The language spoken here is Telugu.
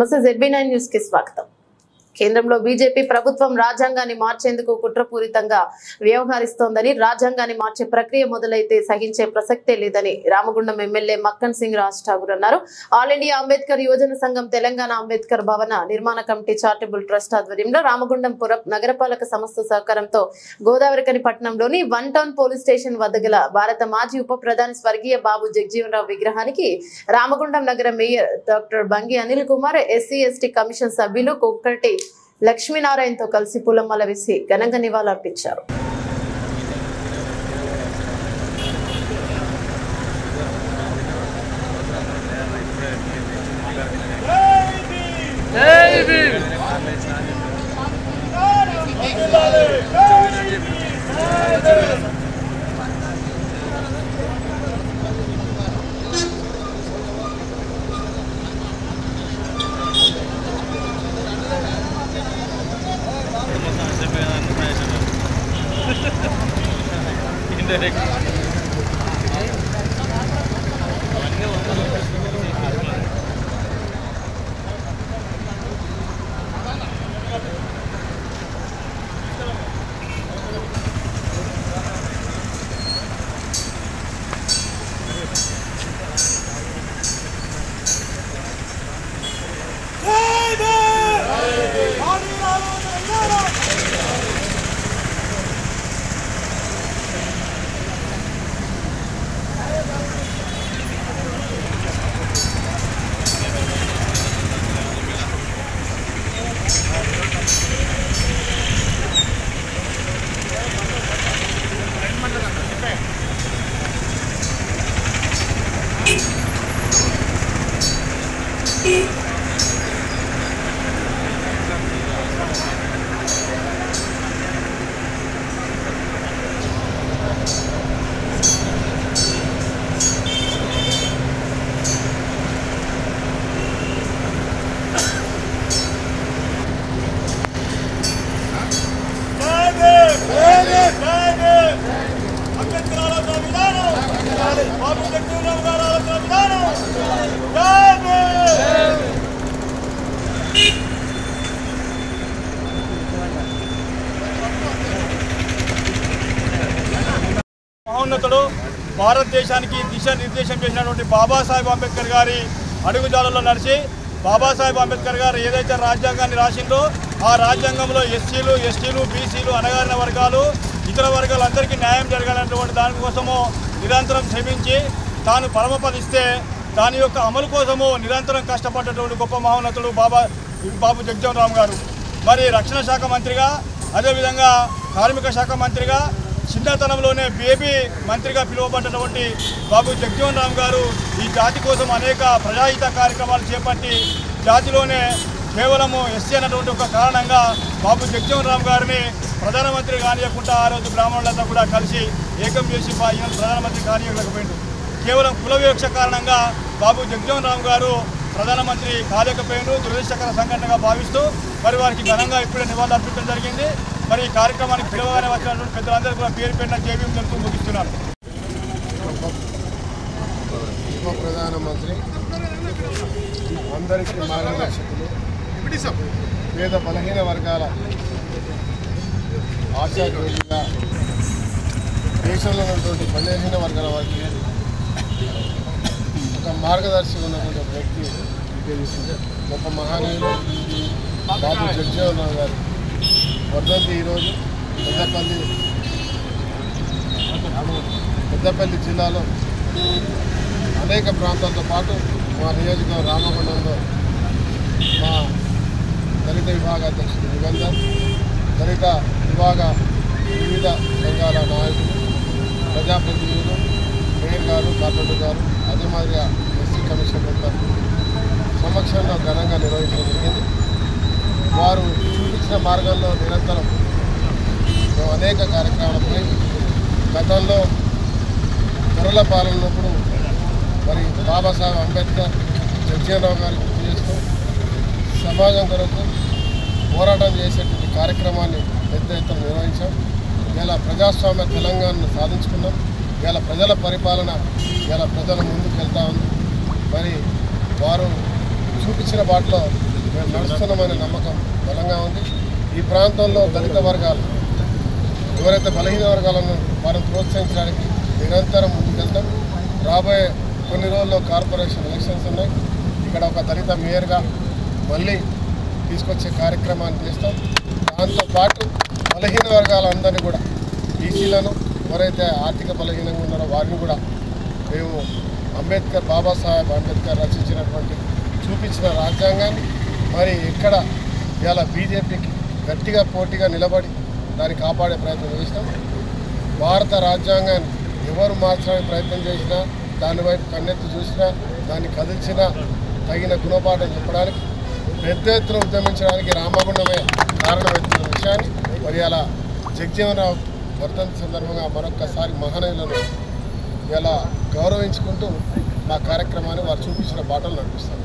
నమస్తే ZB9 న్యూస్ కి స్వాగతం. కేంద్రంలో బీజేపీ ప్రభుత్వం రాజ్యాంగాన్ని మార్చేందుకు కుట్రపూరితంగా వ్యవహరిస్తోందని, రాజ్యాంగాన్ని మార్చే ప్రక్రియ మొదలైతే సహించే ప్రసక్తే లేదని రామగుండం ఎమ్మెల్యే మక్కన్ సింగ్ రాజ్ ఠాగూర్ అన్నారు. ఆల్ ఇండియా అంబేద్కర్ యువజన సంఘం తెలంగాణ అంబేద్కర్ భవన నిర్మాణ కమిటీ చారిటబుల్ ట్రస్ట్ ఆధ్వర్యంలో రామగుండం నగరపాలక సంస్థ సహకారంతో గోదావరికని పట్టణంలోని 1 టౌన్ పోలీస్ స్టేషన్ వద్ద గల భారత మాజీ ఉప ప్రధాని స్వర్గీయ బాబు జగజీవన్ రావు విగ్రహానికి రామగుండం నగర mayor doctor Bangi Anil Kumar, SC/ST commission సభ్యులు కుక్కటి లక్ష్మీనారాయణతో కలిసి పూలమాల వేసి ఘనంగా నివాళులర్పించారు. మహోన్నతుడు భారతదేశానికి దిశానిర్దేశం చేసినటువంటి బాబాసాహెబ్ అంబేద్కర్ గారి అడుగుజాడల్లో నడిచి బాబాసాహెబ్ అంబేద్కర్ గారు ఏదైతే రాజ్యాంగాన్ని రాసిందో ఆ రాజ్యాంగంలో SCలు, STలు, BCలు, అణగారిన వర్గాలు, ఇతర వర్గాలందరికీ న్యాయం జరగాలన్నటువంటి దానికోసము నిరంతరం శ్రమించి తాను పరమపదిస్తే దాని యొక్క అమలు కోసము నిరంతరం కష్టపడ్డటువంటి గొప్ప మహోన్నతుడు బాబు జగజీవన్ రామ్ గారు. మరి రక్షణ శాఖ మంత్రిగా, అదేవిధంగా కార్మిక శాఖ మంత్రిగా, చిన్నతనంలోనే బేబీ మంత్రిగా పిలువబడ్డటువంటి బాబు జగజీవన్ రామ్ గారు ఈ జాతి కోసం అనేక ప్రజాహిత కార్యక్రమాలు చేపట్టి జాతిలోనే కేవలము SC అన్నటువంటి ఒక కారణంగా బాబు జగజీవన్ రామ్ గారిని ప్రధానమంత్రి కానియకుండా ఆ రోజు బ్రాహ్మణులంతా కూడా కలిసి ఏకం చేసి ప్రధానమంత్రి కానియలేకపోయింది. కేవలం కుల వివక్ష కారణంగా బాబు జగజీవన్ రామ్ గారు ప్రధానమంత్రి కాలేకపోయారు. దురదృష్టకర సంఘటనగా భావిస్తూ మరి వారికి ఘనంగా ఇప్పుడే నివాళులు అర్పించడం జరిగింది. మరి ఈ కార్యక్రమానికి పిలవగానే వచ్చినటువంటి పెద్దలందరూ కూడా పేరు పెట్టిన జేబీఎం తెలుస్తూ ముగిస్తున్నారు. ఉప ప్రధానమంత్రి అందరికీ మార్గదర్శకులు, పేద బలహీన వర్గాల ఆశాజ్యోతిగా దేశంలో ఉన్నటువంటి బలహీన వర్గాల వారికి ఒక మార్గదర్శి ఉన్నటువంటి ఒక వ్యక్తి, గొప్ప మహానీయులు బాబు జగజీవన్ రామ్ గారు వర్ధంతి ఈరోజు పెద్దపల్లి జిల్లాలో అనేక ప్రాంతాలతో పాటు మా నియోజకవర్గం రామగుండంలో మా దళిత విభాగ అధ్యక్షుడు యుగంధర్, దళిత విభాగ వివిధ సంఘాల నాయకులు, ప్రజాప్రతినిధులు, మేయర్ గారు, కార్పొరేటర్ గారు, అదే మాదిరిగా SC కమిషన్ సమక్షంలో ఘనంగా నిర్వహించడం జరిగింది. వారు చూపించిన మార్గంలో నిరంతరం అనేక కార్యక్రమాలపై గతంలో ధరల పాలనప్పుడు మరి బాబాసాహెబ్ అంబేద్కర్ జగజీవన్ రావు గారికి గుర్తు చేస్తూ సమాజం కొరకు పోరాటం చేసేటువంటి కార్యక్రమాన్ని పెద్ద ఎత్తున నిర్వహించాం. ఇలా ప్రజాస్వామ్య తెలంగాణను సాధించుకున్నాం. ఇలా ప్రజల పరిపాలన ఇలా ప్రజల ముందుకు వెళ్తా ఉంది. మరి వారు చూపించిన బాటలో మేము నడుస్తున్నామనే నమ్మకం బలంగా ఉంది. ఈ ప్రాంతంలో దళిత వర్గాలు ఎవరైతే బలహీన వర్గాలను వారిని ప్రోత్సహించడానికి నిరంతరం ముందుకెళ్తాం. రాబోయే కొన్ని రోజుల్లో కార్పొరేషన్ ఎలక్షన్స్ ఉన్నాయి. ఇక్కడ ఒక దళిత మేయర్గా మళ్ళీ తీసుకొచ్చే కార్యక్రమాన్ని చేస్తాం. దాంతోపాటు బలహీన వర్గాలందరినీ కూడా బీసీలను ఎవరైతే ఆర్థిక బలహీనంగా ఉన్నారో వారిని కూడా మేము బాబాసాహెబ్ అంబేద్కర్ రచించినటువంటి చూపించిన రాజ్యాంగాన్ని మరి ఎక్కడ ఇలా బీజేపీకి గట్టిగా పోటీగా నిలబడి దాన్ని కాపాడే ప్రయత్నం చేసినాం. భారత రాజ్యాంగాన్ని ఎవరు మార్చడానికి ప్రయత్నం చేసినా దాని వైపు కన్నెత్తి చూసినా దాన్ని కదిల్చినా తగిన గుణపాఠం చెప్పడానికి పెద్ద ఎత్తున ఉద్యమించడానికి రామగుండమే కారణమవుతున్న విషయాన్ని మరి అలా జగజ్జీవనరావు వర్ధంతి సందర్భంగా మరొక్కసారి మహనీయులను ఇలా గౌరవించుకుంటూ మా కార్యక్రమాన్ని వారు చూపించిన బాటలు నడిపిస్తారు.